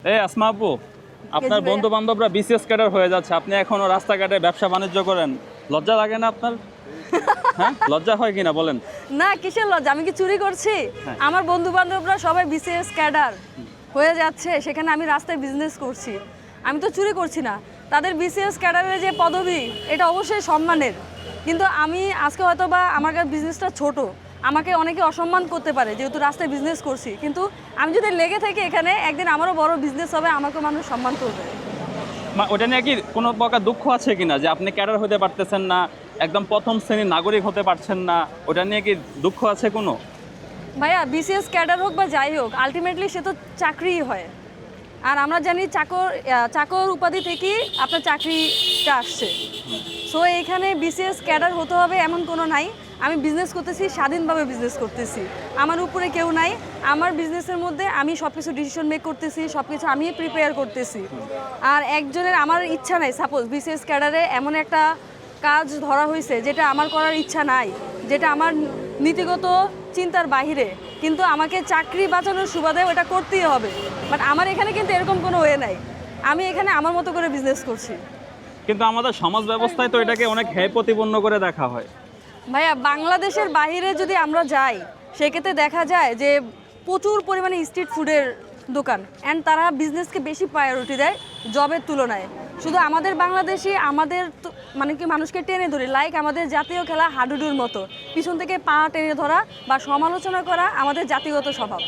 এই আসমা আপু, আপনার বন্ধু বান্ধবরা বিসিএস ক্যাডার হয়ে যাচ্ছে, আপনি এখনো রাস্তাঘাটে ব্যবসা বাণিজ্য করেন, লজ্জা লাগে না আপনার? হ্যাঁ, লজ্জা হয় কিনা বলেন? না, কিসের লজ্জা? আমি কি চুরি করছি? আমার বন্ধু বান্ধবরা সবাই বিসিএস ক্যাডার হয়ে যাচ্ছে, সেখানে আমি রাস্তায় বিজনেস করছি। আমি তো চুরি করছি না। তাদের বিসিএস ক্যাডারের যে পদবি, এটা অবশ্যই সম্মানের। কিন্তু আমি আজকে হয়তো বা আমার কাছে বিজনেসটা ছোট, আমাকে অনেকে অসম্মান করতে পারে যেহেতু রাস্তায় বিজনেস করছি, কিন্তু আমি যদি লেগে থাকি এখানে, একদিন আমারও বড় বিজনেস হবে, আমাকে মানুষ সম্মান করবে। ওটা নিয়ে কি কোনো প্রকার দুঃখ আছে কিনা যে আপনি ক্যাডার হতে পারতেছেন না, একদম প্রথম শ্রেণীর নাগরিক হতে পারছেন না? ওটা নিয়ে কি দুঃখ আছে কোনো? ভাইয়া, বিসিএস ক্যাডার হোক বা যাই হোক, আলটিমেটলি সে তো চাকরিই হয়। আর আমরা জানি চাকর উপাধি থেকেই আপনার চাকরিটা আসছে। সো এইখানে বিসিএস ক্যাডার হতে হবে এমন কোনো নাই। আমি বিজনেস করতেছি, স্বাধীনভাবে বিজনেস করতেছি, আমার উপরে কেউ নাই। আমার বিজনেসের মধ্যে আমি সব কিছু ডিসিশন মেক করতেছি, সব কিছু আমি প্রিপেয়ার করতেছি। আর একজনের আমার ইচ্ছা নাই, সাপোজ বিসিএস ক্যাডারে এমন একটা কাজ ধরা হয়েছে যেটা আমার করার ইচ্ছা নাই, যেটা আমার নীতিগত চিন্তার বাহিরে, কিন্তু আমাকে চাকরি বাঁচানোর সুবাদে ওটা করতেই হবে। বাট আমার এখানে কিন্তু এরকম কোনো ওয়ে নাই, আমি এখানে আমার মতো করে বিজনেস করছি। কিন্তু আমাদের সমাজ ব্যবস্থায় তো এটাকে অনেক হেয় প্রতিপন্ন করে দেখা হয়। ভাইয়া, বাংলাদেশের বাইরে যদি আমরা যাই, সেক্ষেত্রে দেখা যায় যে প্রচুর পরিমাণে স্ট্রিট ফুডের দোকান, অ্যান্ড তারা বিজনেসকে বেশি প্রায়োরিটি দেয় জবের তুলনায়। শুধু আমাদের বাংলাদেশি আমাদের মানে কি মানুষকে টেনে ধরে, লাইক আমাদের জাতীয় খেলা হাডুডুর মতো পিছন থেকে পা টেনে ধরা বা সমালোচনা করা আমাদের জাতিগত স্বভাব।